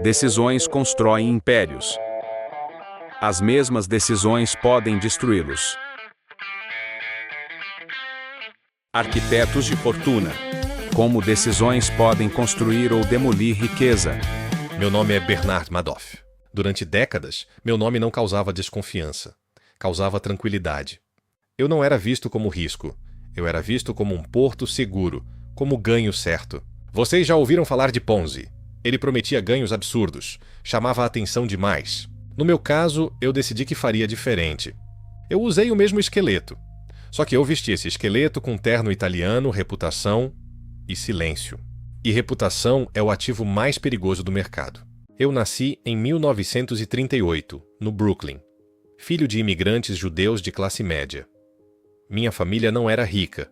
Decisões constroem impérios. As mesmas decisões podem destruí-los. Arquitetos de fortuna. Como decisões podem construir ou demolir riqueza. Meu nome é Bernard Madoff. Durante décadas, meu nome não causava desconfiança. Causava tranquilidade. Eu não era visto como risco. Eu era visto como um porto seguro, como ganho certo. Vocês já ouviram falar de Ponzi? Ele prometia ganhos absurdos, chamava a atenção demais. No meu caso, eu decidi que faria diferente. Eu usei o mesmo esqueleto. Só que eu vesti esse esqueleto com terno italiano, reputação e silêncio. E reputação é o ativo mais perigoso do mercado. Eu nasci em 1938, no Brooklyn, filho de imigrantes judeus de classe média. Minha família não era rica.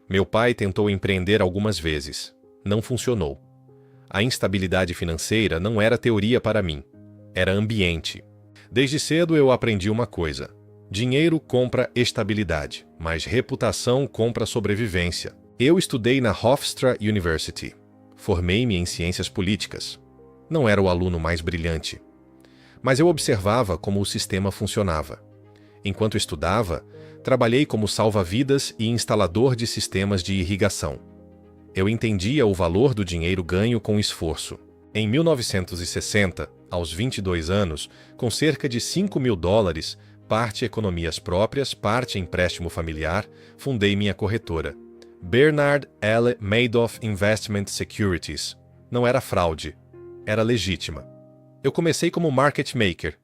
Meu pai tentou empreender algumas vezes. Não funcionou. A instabilidade financeira não era teoria para mim. Era ambiente. Desde cedo eu aprendi uma coisa. Dinheiro compra estabilidade, mas reputação compra sobrevivência. Eu estudei na Hofstra University. Formei-me em ciências políticas. Não era o aluno mais brilhante. Mas eu observava como o sistema funcionava. Enquanto estudava, trabalhei como salva-vidas e instalador de sistemas de irrigação. Eu entendia o valor do dinheiro ganho com esforço. Em 1960, aos 22 anos, com cerca de $5.000, parte economias próprias, parte empréstimo familiar, fundei minha corretora. Bernard L. Madoff Investment Securities. Não era fraude, era legítima. Eu comecei como market maker.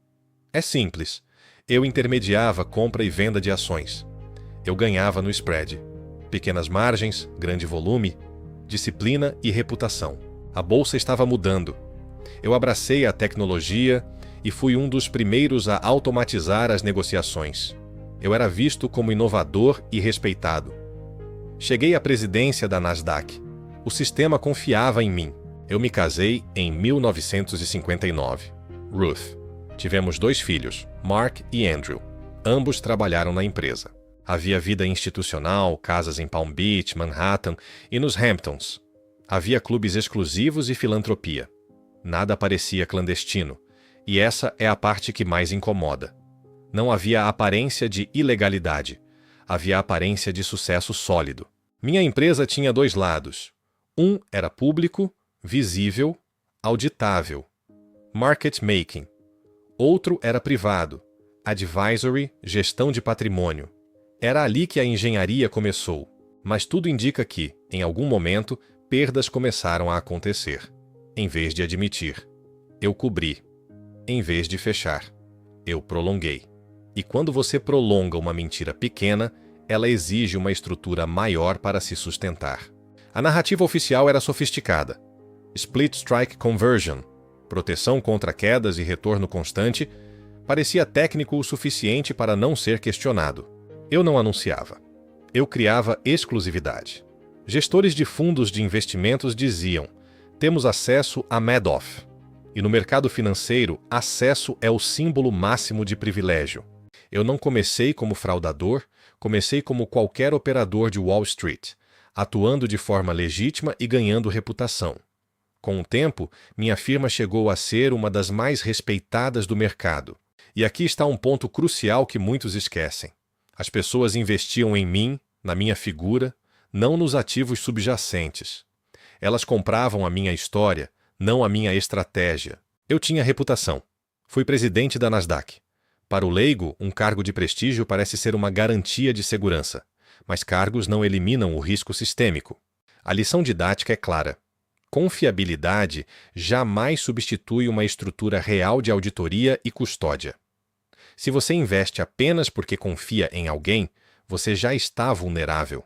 É simples. Eu intermediava compra e venda de ações. Eu ganhava no spread. Pequenas margens, grande volume, disciplina e reputação. A bolsa estava mudando. Eu abracei a tecnologia e fui um dos primeiros a automatizar as negociações. Eu era visto como inovador e respeitado. Cheguei à presidência da Nasdaq. O sistema confiava em mim. Eu me casei em 1959. Ruth. Tivemos 2 filhos, Mark e Andrew. Ambos trabalharam na empresa. Havia vida institucional, casas em Palm Beach, Manhattan e nos Hamptons. Havia clubes exclusivos e filantropia. Nada parecia clandestino. E essa é a parte que mais incomoda. Não havia aparência de ilegalidade. Havia aparência de sucesso sólido. Minha empresa tinha 2 lados. Um era público, visível, auditável. Market making. Outro era privado. Advisory, gestão de patrimônio. Era ali que a engenharia começou. Mas tudo indica que, em algum momento, perdas começaram a acontecer. Em vez de admitir. Eu cobri. Em vez de fechar. Eu prolonguei. E quando você prolonga uma mentira pequena, ela exige uma estrutura maior para se sustentar. A narrativa oficial era sofisticada. Split Strike Conversion, proteção contra quedas e retorno constante, parecia técnico o suficiente para não ser questionado. Eu não anunciava. Eu criava exclusividade. Gestores de fundos de investimentos diziam: temos acesso a Madoff. E no mercado financeiro, acesso é o símbolo máximo de privilégio. Eu não comecei como fraudador, comecei como qualquer operador de Wall Street, atuando de forma legítima e ganhando reputação. Com o tempo, minha firma chegou a ser uma das mais respeitadas do mercado. E aqui está um ponto crucial que muitos esquecem. As pessoas investiam em mim, na minha figura, não nos ativos subjacentes. Elas compravam a minha história, não a minha estratégia. Eu tinha reputação. Fui presidente da Nasdaq. Para o leigo, um cargo de prestígio parece ser uma garantia de segurança, mas cargos não eliminam o risco sistêmico. A lição didática é clara. Confiabilidade jamais substitui uma estrutura real de auditoria e custódia. Se você investe apenas porque confia em alguém, você já está vulnerável.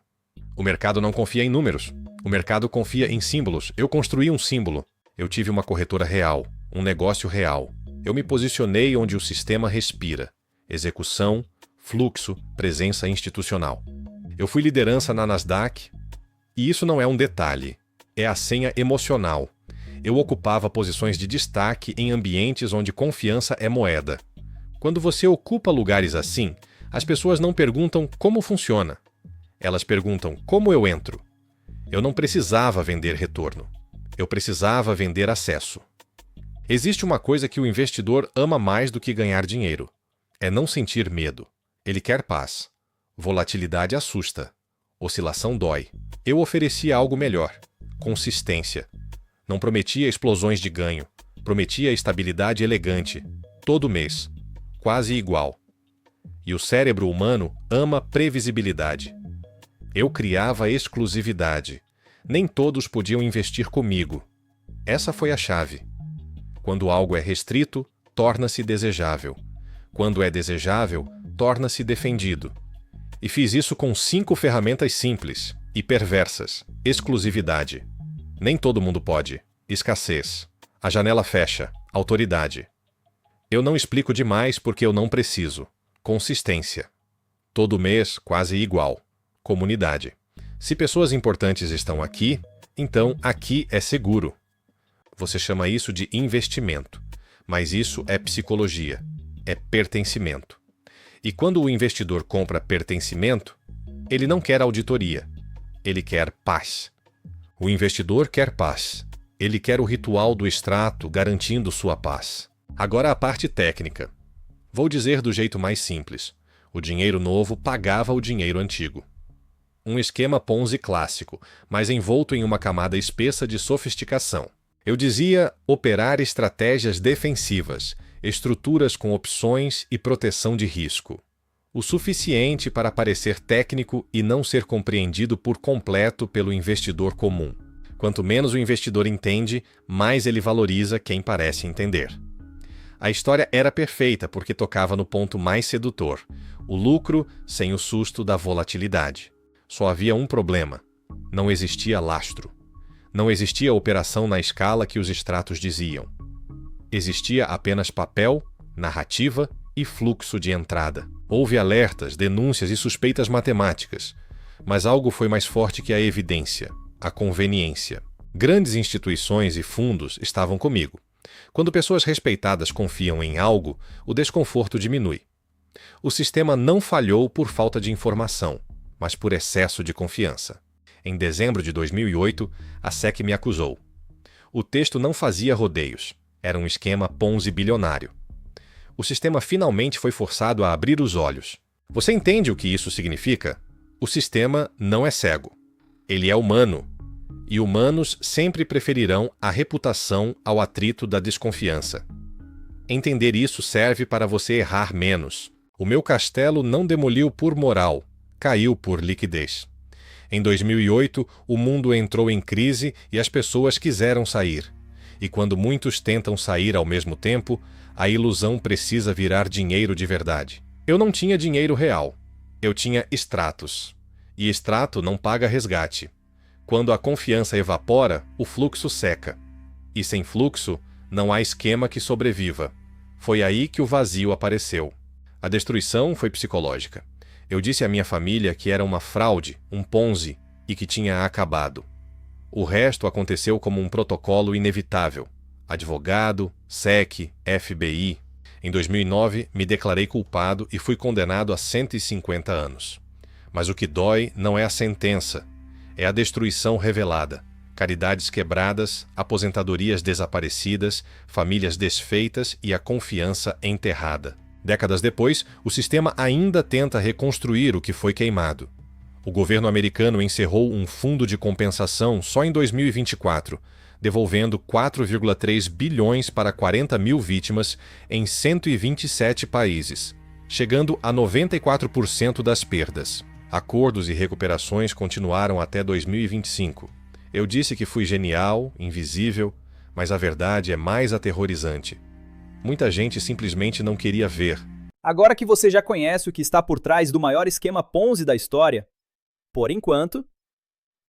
O mercado não confia em números. O mercado confia em símbolos. Eu construí um símbolo. Eu tive uma corretora real, um negócio real. Eu me posicionei onde o sistema respira. Execução, fluxo, presença institucional. Eu fui liderança na Nasdaq, e isso não é um detalhe. É a senha emocional. Eu ocupava posições de destaque em ambientes onde confiança é moeda. Quando você ocupa lugares assim, as pessoas não perguntam como funciona. Elas perguntam como eu entro. Eu não precisava vender retorno. Eu precisava vender acesso. Existe uma coisa que o investidor ama mais do que ganhar dinheiro. É não sentir medo. Ele quer paz. Volatilidade assusta. Oscilação dói. Eu oferecia algo melhor. Consistência. Não prometia explosões de ganho. Prometia estabilidade elegante. Todo mês. Quase igual. E o cérebro humano ama previsibilidade. Eu criava exclusividade. Nem todos podiam investir comigo. Essa foi a chave. Quando algo é restrito, torna-se desejável. Quando é desejável, torna-se defendido. E fiz isso com 5 ferramentas simples e perversas. Exclusividade. Nem todo mundo pode. Escassez. A janela fecha. Autoridade. Eu não explico demais porque eu não preciso. Consistência. Todo mês, quase igual. Comunidade. Se pessoas importantes estão aqui, então aqui é seguro. Você chama isso de investimento, mas isso é psicologia, é pertencimento. E quando o investidor compra pertencimento, ele não quer auditoria, ele quer paz. O investidor quer paz, ele quer o ritual do extrato garantindo sua paz. Agora a parte técnica. Vou dizer do jeito mais simples. O dinheiro novo pagava o dinheiro antigo. Um esquema Ponzi clássico, mas envolto em uma camada espessa de sofisticação. Eu dizia operar estratégias defensivas, estruturas com opções e proteção de risco. O suficiente para parecer técnico e não ser compreendido por completo pelo investidor comum. Quanto menos o investidor entende, mais ele valoriza quem parece entender. A história era perfeita porque tocava no ponto mais sedutor: o lucro sem o susto da volatilidade. Só havia um problema: não existia lastro. Não existia operação na escala que os extratos diziam. Existia apenas papel, narrativa e fluxo de entrada. Houve alertas, denúncias e suspeitas matemáticas, mas algo foi mais forte que a evidência: a conveniência. Grandes instituições e fundos estavam comigo. Quando pessoas respeitadas confiam em algo, o desconforto diminui. O sistema não falhou por falta de informação, mas por excesso de confiança. Em dezembro de 2008, a SEC me acusou. O texto não fazia rodeios. Era um esquema Ponzi bilionário. O sistema finalmente foi forçado a abrir os olhos. Você entende o que isso significa? O sistema não é cego. Ele é humano. E humanos sempre preferirão a reputação ao atrito da desconfiança. Entender isso serve para você errar menos. O meu castelo não demoliu por moral, caiu por liquidez. Em 2008, o mundo entrou em crise e as pessoas quiseram sair. E quando muitos tentam sair ao mesmo tempo, a ilusão precisa virar dinheiro de verdade. Eu não tinha dinheiro real. Eu tinha extratos. E extrato não paga resgate. Quando a confiança evapora, o fluxo seca. E sem fluxo, não há esquema que sobreviva. Foi aí que o vazio apareceu. A destruição foi psicológica. Eu disse à minha família que era uma fraude, um Ponzi, e que tinha acabado. O resto aconteceu como um protocolo inevitável. Advogado, SEC, FBI. Em 2009, me declarei culpado e fui condenado a 150 anos. Mas o que dói não é a sentença, é a destruição revelada. Caridades quebradas, aposentadorias desaparecidas, famílias desfeitas e a confiança enterrada. Décadas depois, o sistema ainda tenta reconstruir o que foi queimado. O governo americano encerrou um fundo de compensação só em 2024, devolvendo 4,3 bilhões para 40 mil vítimas em 127 países, chegando a 94% das perdas. Acordos e recuperações continuaram até 2025. Eu disse que fui genial, invisível, mas a verdade é mais aterrorizante. Muita gente simplesmente não queria ver. Agora que você já conhece o que está por trás do maior esquema Ponzi da história, por enquanto,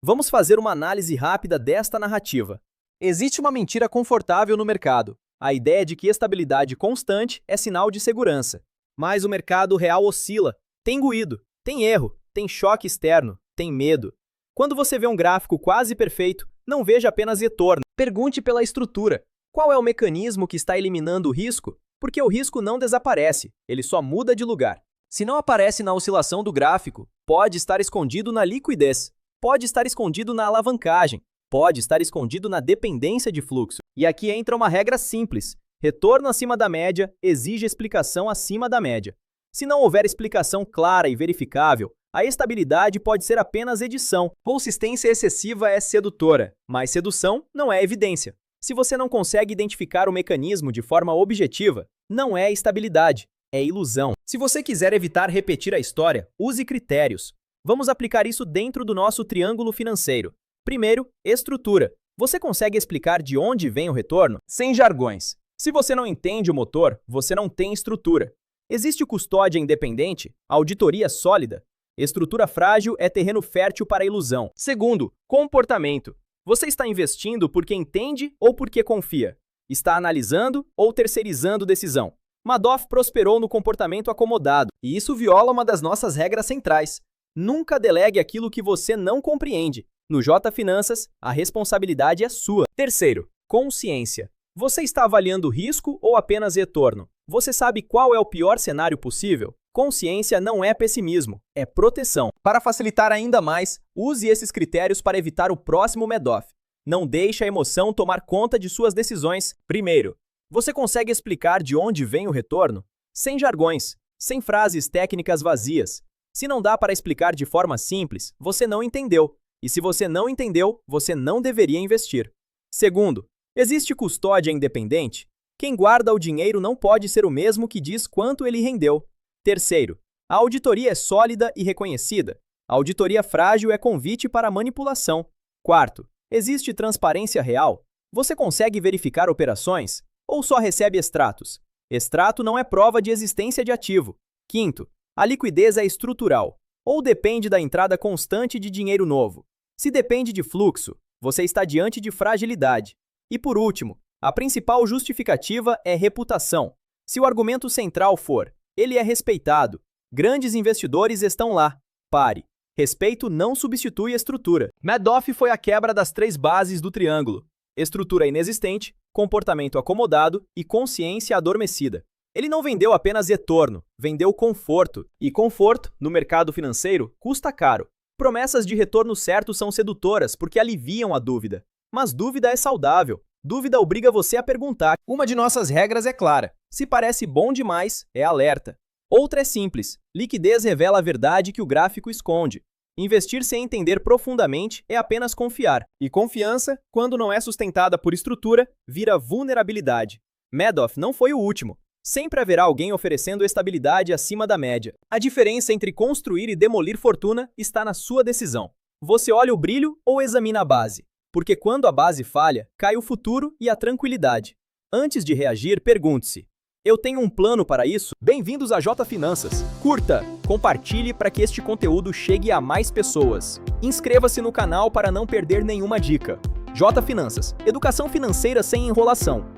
vamos fazer uma análise rápida desta narrativa. Existe uma mentira confortável no mercado, a ideia de que estabilidade constante é sinal de segurança. Mas o mercado real oscila, tem ruído, tem erro, tem choque externo, tem medo. Quando você vê um gráfico quase perfeito, não veja apenas retorno. Pergunte pela estrutura. Qual é o mecanismo que está eliminando o risco? Porque o risco não desaparece, ele só muda de lugar. Se não aparece na oscilação do gráfico, pode estar escondido na liquidez, pode estar escondido na alavancagem, Pode estar escondido na dependência de fluxo. E aqui entra uma regra simples. Retorno acima da média exige explicação acima da média. Se não houver explicação clara e verificável, a estabilidade pode ser apenas edição. Consistência excessiva é sedutora, mas sedução não é evidência. Se você não consegue identificar o mecanismo de forma objetiva, não é estabilidade, é ilusão. Se você quiser evitar repetir a história, use critérios. Vamos aplicar isso dentro do nosso triângulo financeiro. Primeiro, estrutura. Você consegue explicar de onde vem o retorno? Sem jargões. Se você não entende o motor, você não tem estrutura. Existe custódia independente, auditoria sólida. Estrutura frágil é terreno fértil para a ilusão. Segundo, comportamento. Você está investindo porque entende ou porque confia? Está analisando ou terceirizando decisão? Madoff prosperou no comportamento acomodado, e isso viola uma das nossas regras centrais. Nunca delegue aquilo que você não compreende. No J Finanças, a responsabilidade é sua. Terceiro, consciência. Você está avaliando risco ou apenas retorno? Você sabe qual é o pior cenário possível? Consciência não é pessimismo, é proteção. Para facilitar ainda mais, use esses critérios para evitar o próximo Madoff. Não deixe a emoção tomar conta de suas decisões. Primeiro, você consegue explicar de onde vem o retorno? Sem jargões, sem frases técnicas vazias. Se não dá para explicar de forma simples, você não entendeu. E se você não entendeu, você não deveria investir. Segundo, existe custódia independente? Quem guarda o dinheiro não pode ser o mesmo que diz quanto ele rendeu. Terceiro, a auditoria é sólida e reconhecida. A auditoria frágil é convite para manipulação. Quarto, existe transparência real? Você consegue verificar operações? Ou só recebe extratos? Extrato não é prova de existência de ativo. Quinto, a liquidez é estrutural. Ou depende da entrada constante de dinheiro novo? Se depende de fluxo, você está diante de fragilidade. E por último, a principal justificativa é reputação. Se o argumento central for, ele é respeitado, grandes investidores estão lá. Pare. Respeito não substitui estrutura. Madoff foi a quebra das 3 bases do triângulo: estrutura inexistente, comportamento acomodado e consciência adormecida. Ele não vendeu apenas retorno, vendeu conforto. E conforto, no mercado financeiro, custa caro. Promessas de retorno certo são sedutoras porque aliviam a dúvida. Mas dúvida é saudável. Dúvida obriga você a perguntar. Uma de nossas regras é clara: se parece bom demais, é alerta. Outra é simples: liquidez revela a verdade que o gráfico esconde. Investir sem entender profundamente é apenas confiar. E confiança, quando não é sustentada por estrutura, vira vulnerabilidade. Madoff não foi o último. Sempre haverá alguém oferecendo estabilidade acima da média. A diferença entre construir e demolir fortuna está na sua decisão. Você olha o brilho ou examina a base? Porque quando a base falha, cai o futuro e a tranquilidade. Antes de reagir, pergunte-se: eu tenho um plano para isso? Bem-vindos a J Finanças. Curta, compartilhe para que este conteúdo chegue a mais pessoas. Inscreva-se no canal para não perder nenhuma dica. J Finanças, educação financeira sem enrolação.